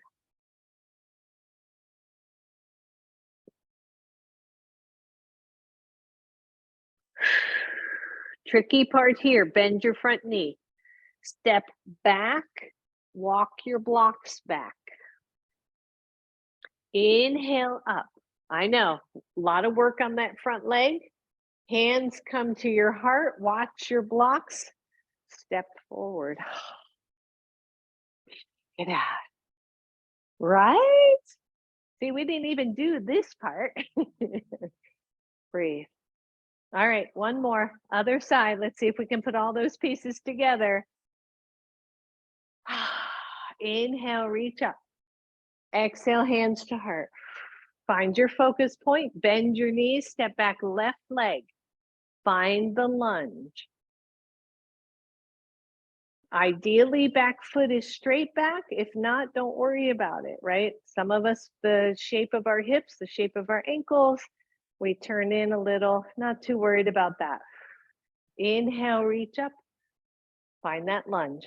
Tricky part here, bend your front knee. Step back, walk your blocks back. Inhale up. I know, a lot of work on that front leg. Hands come to your heart, watch your blocks. Step forward. Get out. Right? See, we didn't even do this part. Breathe. All right, one more. Other side. Let's see if we can put all those pieces together. Inhale, reach up. Exhale, hands to heart. Find your focus point. Bend your knees. Step back, left leg. Find the lunge. Ideally, back foot is straight back. If not, don't worry about it, right? Some of us, the shape of our hips, the shape of our ankles, we turn in a little, not too worried about that. Inhale, reach up. Find that lunge.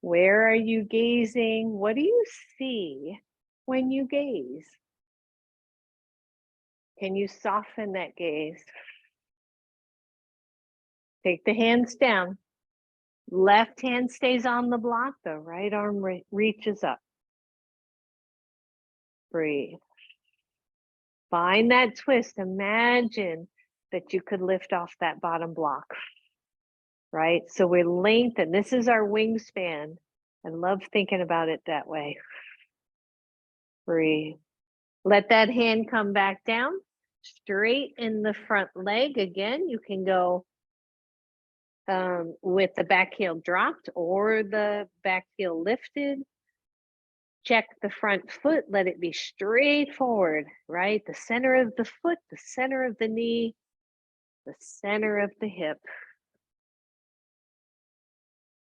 Where are you gazing? What do you see when you gaze? Can you soften that gaze? Take the hands down. Left hand stays on the block, the right arm reaches up. Breathe. Find that twist. Imagine that you could lift off that bottom block, right? So we lengthen. This is our wingspan. I love thinking about it that way. Breathe. Let that hand come back down. Straight in the front leg. Again, you can go with the back heel dropped or the back heel lifted. Check the front foot, let it be straight forward, right? The center of the foot, the center of the knee, the center of the hip.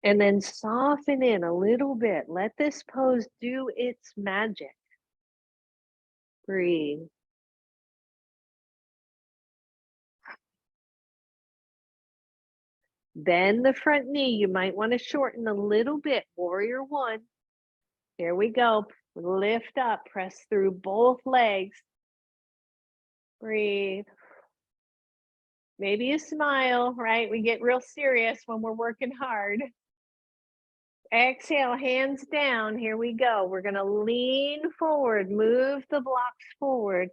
And then soften in a little bit. Let this pose do its magic. Breathe. Bend the front knee. You might want to shorten a little bit. Warrior one. Here we go. Lift up, press through both legs. Breathe. Maybe a smile, right? We get real serious when we're working hard. Exhale, hands down. Here we go. We're going to lean forward, move the blocks forward.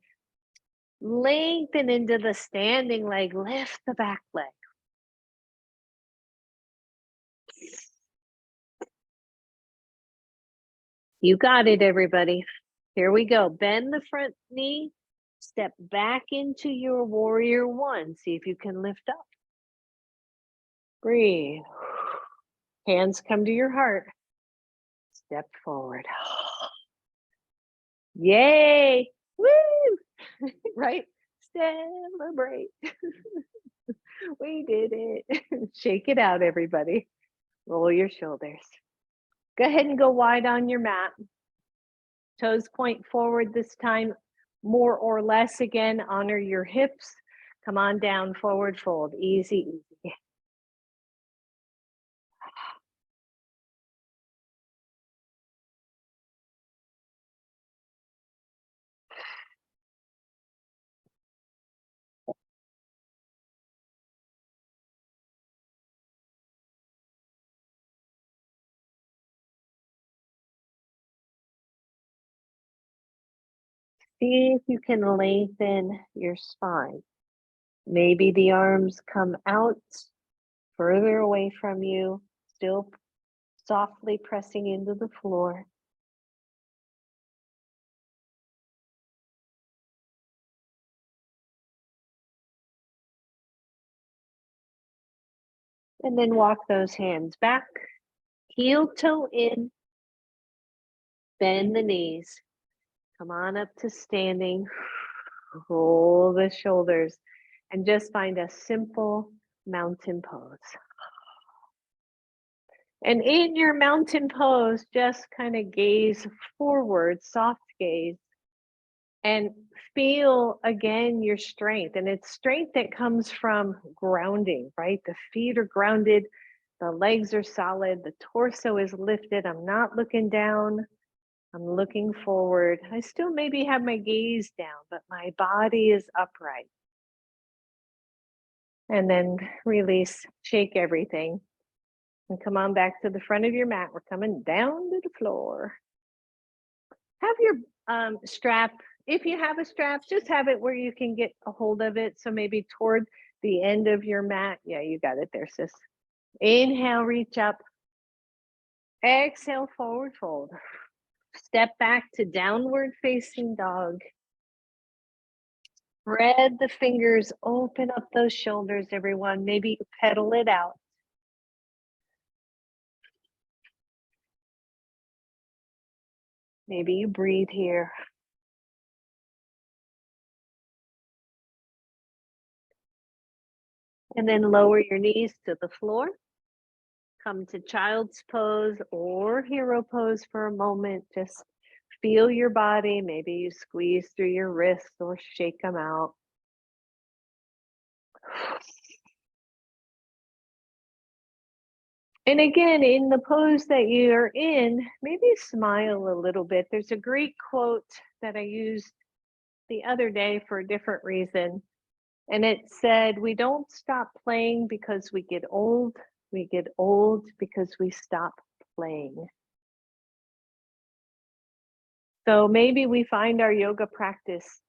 Lengthen into the standing leg, lift the back leg. You got it, everybody. Here we go. Bend the front knee, step back into your warrior one. See if you can lift up. Breathe. Hands come to your heart. Step forward. Yay! Woo! Right? Celebrate. We did it. Shake it out, everybody. Roll your shoulders. Go ahead and go wide on your mat. Toes point forward this time, more or less. Again, honor your hips. Come on down, forward fold. Easy, easy. See if you can lengthen your spine. Maybe the arms come out further away from you, still softly pressing into the floor. And then walk those hands back, heel toe in, bend the knees. Come on up to standing, roll the shoulders, and just find a simple mountain pose. And in your mountain pose, just kind of gaze forward, soft gaze, and feel again your strength. And it's strength that comes from grounding, right? The feet are grounded, the legs are solid, the torso is lifted. I'm not looking down, I'm looking forward. I still maybe have my gaze down, but my body is upright. And then release, shake everything. And come on back to the front of your mat. We're coming down to the floor. Have your strap, if you have a strap, just have it where you can get a hold of it. So maybe toward the end of your mat. Yeah, you got it there, sis. Inhale, reach up. Exhale, forward fold. Step back to downward facing dog. Spread the fingers, open up those shoulders, everyone. Maybe you pedal it out. Maybe you breathe here. And then lower your knees to the floor. Come to child's pose or hero pose for a moment. Just feel your body. Maybe you squeeze through your wrists or shake them out. And again, in the pose that you're in, maybe smile a little bit. There's a great quote that I used the other day for a different reason. And it said, we don't stop playing because we get old. We get old because we stop playing. So maybe we find our yoga practice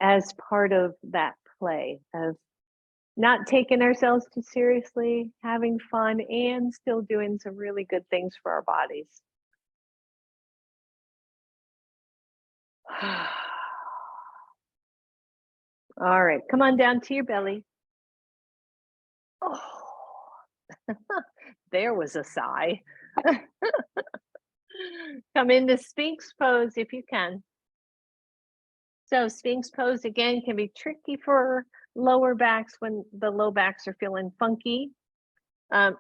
as part of that play of not taking ourselves too seriously, having fun, and still doing some really good things for our bodies. All right, come on down to your belly. Oh, there was a sigh. Come into Sphinx pose if you can. So Sphinx pose again can be tricky for lower backs when the low backs are feeling funky.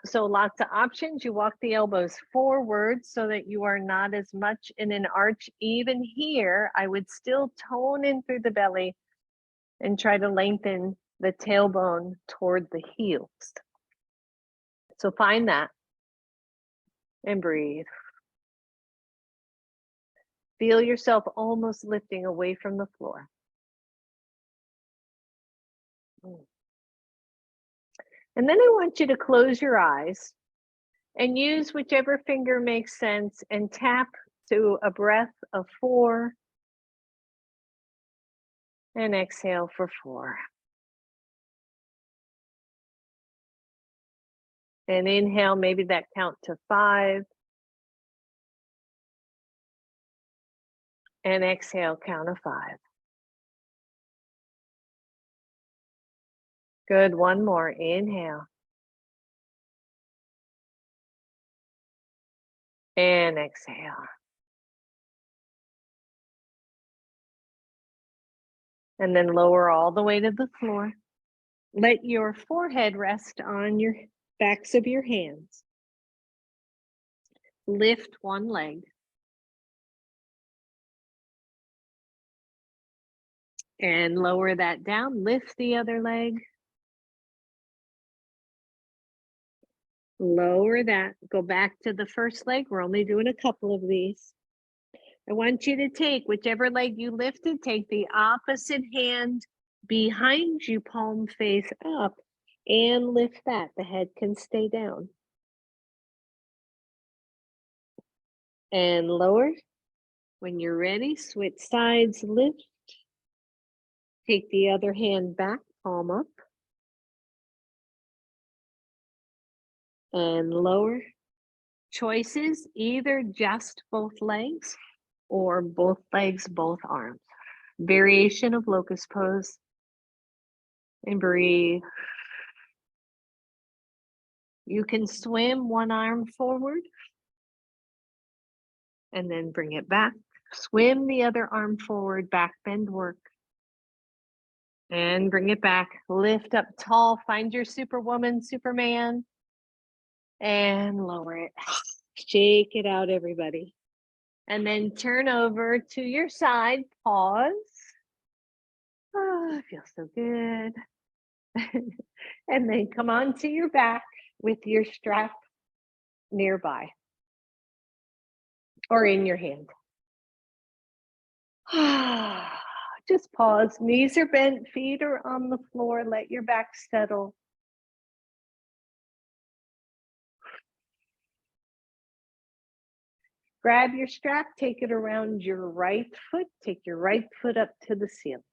So lots of options. You walk the elbows forward so that you are not as much in an arch. Even here, I would still tone in through the belly and try to lengthen the tailbone toward the heels. So find that and breathe. Feel yourself almost lifting away from the floor. And then I want you to close your eyes and use whichever finger makes sense and tap to a breath of 4 and exhale for 4. And inhale, maybe that count to 5. And exhale, count of 5. Good, one more, inhale. And exhale. And then lower all the way to the floor. Let your forehead rest on your backs of your hands. Lift one leg. And lower that down, lift the other leg. Lower that, go back to the first leg. We're only doing a couple of these. I want you to take whichever leg you lifted, take the opposite hand behind you, palm face up, and lift that. The head can stay down. And lower. When you're ready, switch sides, lift. Take the other hand back, palm up. And lower. Choices, either just both legs or both legs, both arms. Variation of locust pose. And breathe. You can swim one arm forward and then bring it back. Swim the other arm forward, back bend work. And bring it back. Lift up tall. Find your Superwoman, Superman. And lower it. Shake it out, everybody. And then turn over to your side. Pause. Oh, it feels so good. And then come on to your back with your strap nearby or in your hand. Just pause. Knees are bent, feet are on the floor. Let your back settle. Grab your strap, take it around your right foot. Take your right foot up to the ceiling.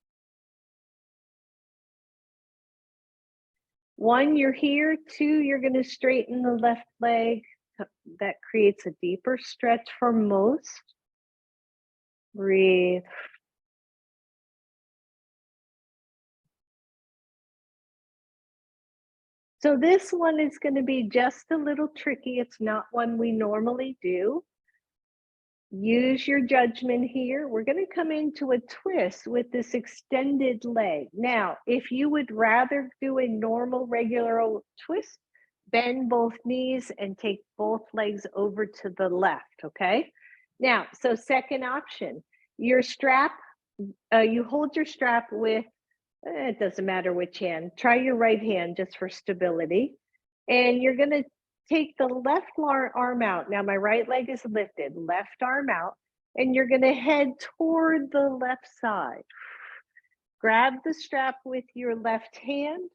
1, you're here. 2, you're going to straighten the left leg. That creates a deeper stretch for most. Breathe. So this one is going to be just a little tricky. It's not one we normally do. Use your judgment here. We're going to come into a twist with this extended leg. Now, if you would rather do a normal, regular twist, bend both knees and take both legs over to the left, okay? Now, so second option, your strap, you hold your strap with, it doesn't matter which hand, try your right hand just for stability. And you're going to take the left arm out. Now my right leg is lifted, left arm out, and you're going to head toward the left side. Grab the strap with your left hand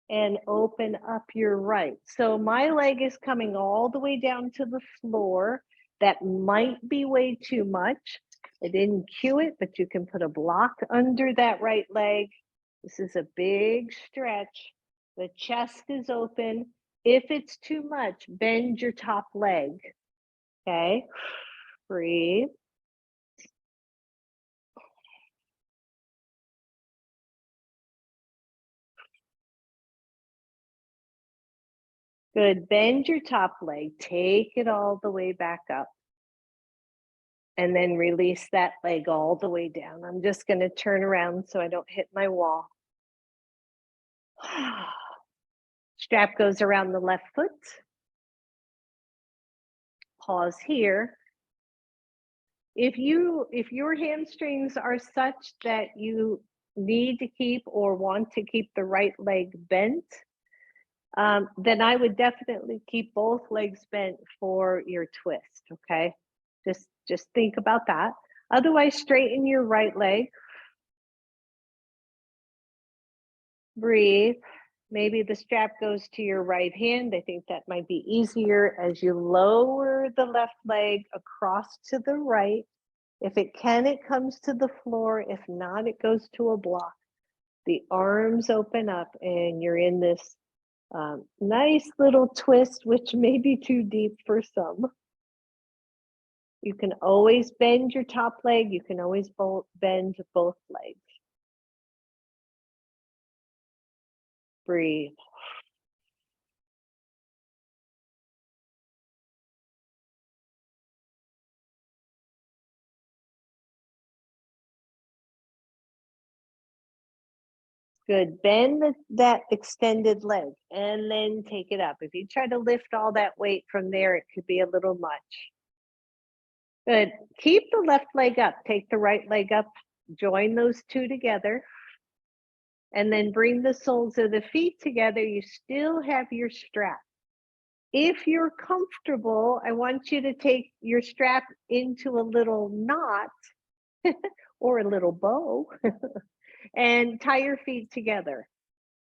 and open up your right. So my leg is coming all the way down to the floor. That might be way too much. I didn't cue it, but you can put a block under that right leg. This is a big stretch. The chest is open. If it's too much, bend your top leg. Okay, breathe. Good, bend your top leg, take it all the way back up. And then release that leg all the way down. I'm just gonna turn around so I don't hit my wall. Strap goes around the left foot. Pause here. If your hamstrings are such that you need to keep or want to keep the right leg bent, then I would definitely keep both legs bent for your twist, okay? Just think about that. Otherwise, straighten your right leg. Breathe. Maybe the strap goes to your right hand. I think that might be easier as you lower the left leg across to the right. If it can, it comes to the floor. If not, it goes to a block. The arms open up and you're in this nice little twist, which may be too deep for some. You can always bend your top leg. You can always bend both legs. Breathe. Good. Bend that extended leg and then take it up. If you try to lift all that weight from there, it could be a little much. Good. Keep the left leg up. Take the right leg up. Join those two together. And then bring the soles of the feet together. You still have your strap. If you're comfortable, I want you to take your strap into a little knot or a little bow and tie your feet together.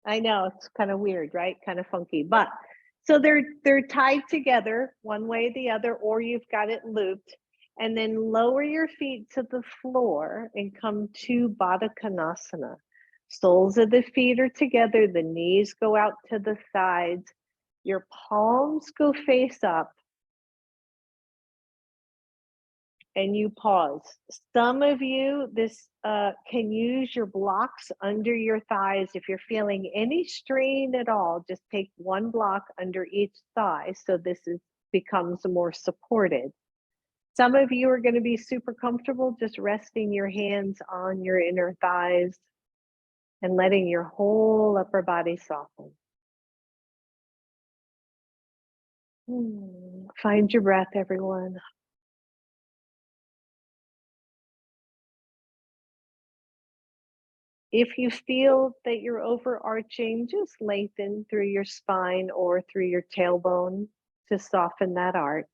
I know it's kind of weird, right? Kind of funky, but so they're tied together one way or the other, or you've got it looped, and then lower your feet to the floor and come to Baddha Konasana. Soles of the feet are together, the knees go out to the sides, your palms go face up. and you pause. Some of you, this can use your blocks under your thighs. If you're feeling any strain at all, just take one block under each thigh so this is becomes more supported. Some of you are going to be super comfortable just resting your hands on your inner thighs and letting your whole upper body soften. Find your breath, everyone. If you feel that you're overarching, just lengthen through your spine or through your tailbone to soften that arch.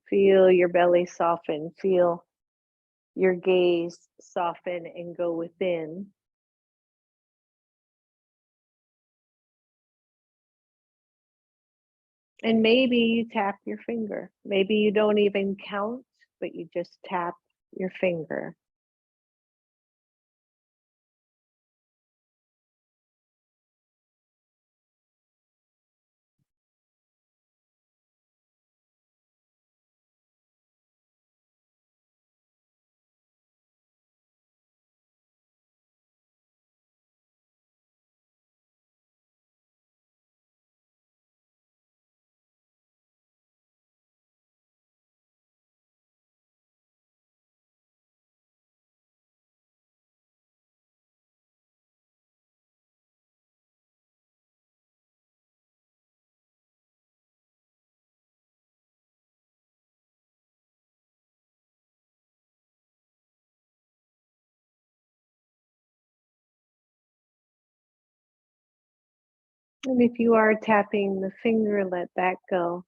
Feel your belly soften. Feel your gaze soften and go within. And maybe you tap your finger. Maybe you don't even count, but you just tap your finger. And if you are tapping the finger, let that go.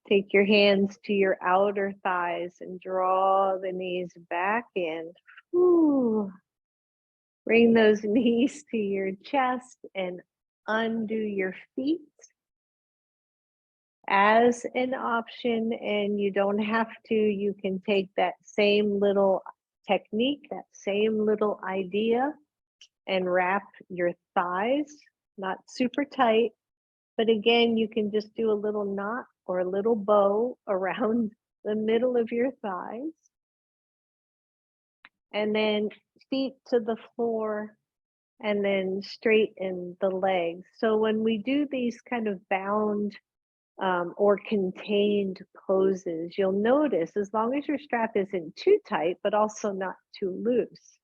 Take your hands to your outer thighs and draw the knees back in. Ooh. Bring those knees to your chest and undo your feet as an option. And you don't have to, you can take that same little technique, that same little idea, and wrap your thighs, not super tight, but again, you can just do a little knot or a little bow around the middle of your thighs. And then feet to the floor, and then straighten the legs. So when we do these kind of bound or contained poses, you'll notice as long as your strap isn't too tight, but also not too loose,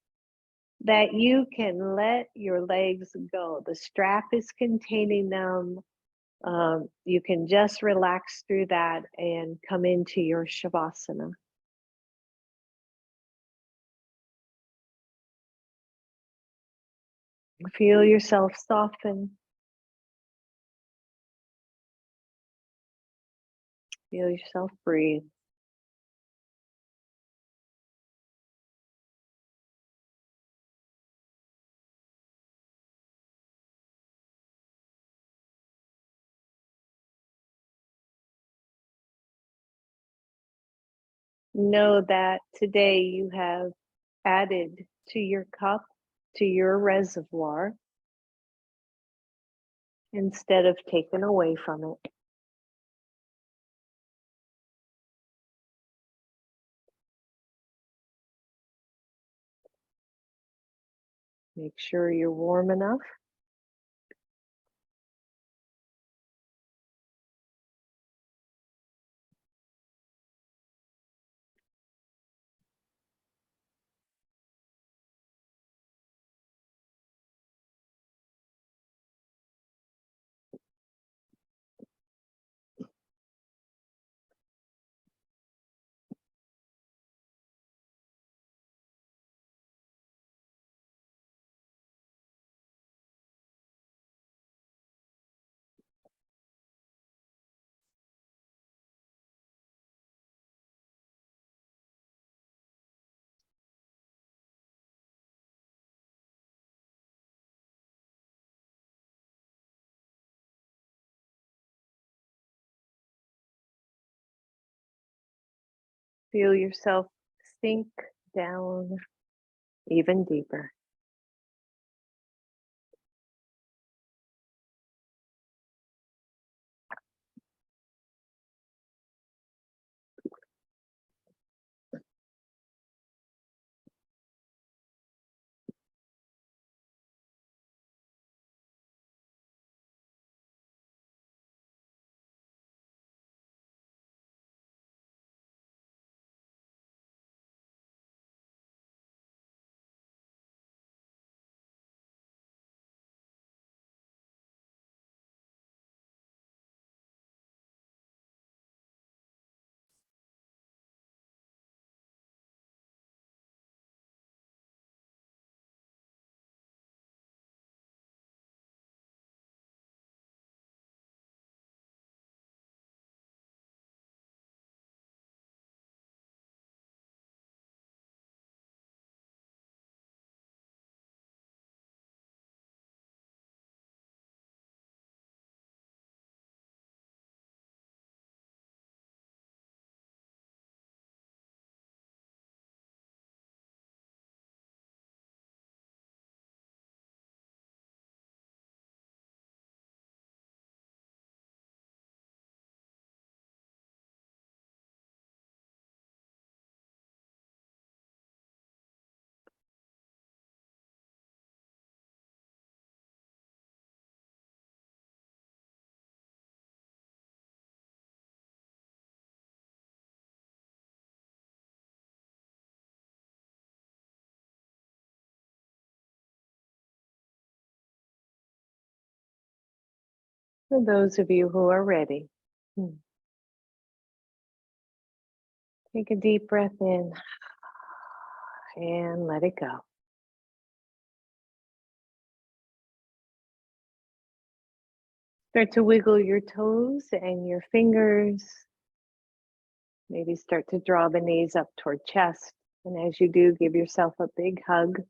that you can let your legs go. The strap is containing them. You can just relax through that and come into your Shavasana. Feel yourself soften. Feel yourself breathe. Know that today you have added to your cup, to your reservoir, instead of taken away from it. Make sure you're warm enough. Feel yourself sink down even deeper. For those of you who are ready, take a deep breath in and let it go. Start to wiggle your toes and your fingers. Maybe start to draw the knees up toward chest. And as you do, give yourself a big hug.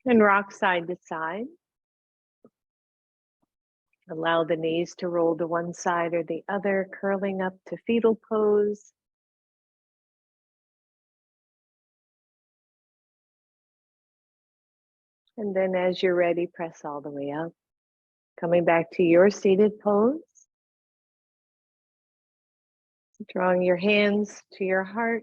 And rock side to side. Allow the knees to roll to one side or the other, curling up to fetal pose. And then as you're ready, press all the way up. Coming back to your seated pose. Drawing your hands to your heart.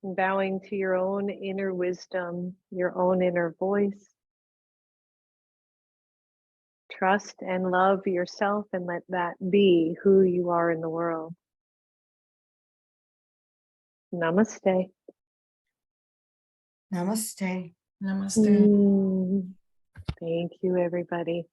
And bowing to your own inner wisdom, your own inner voice. Trust and love yourself and let that be who you are in the world. Namaste. Namaste. Namaste. Thank you, everybody.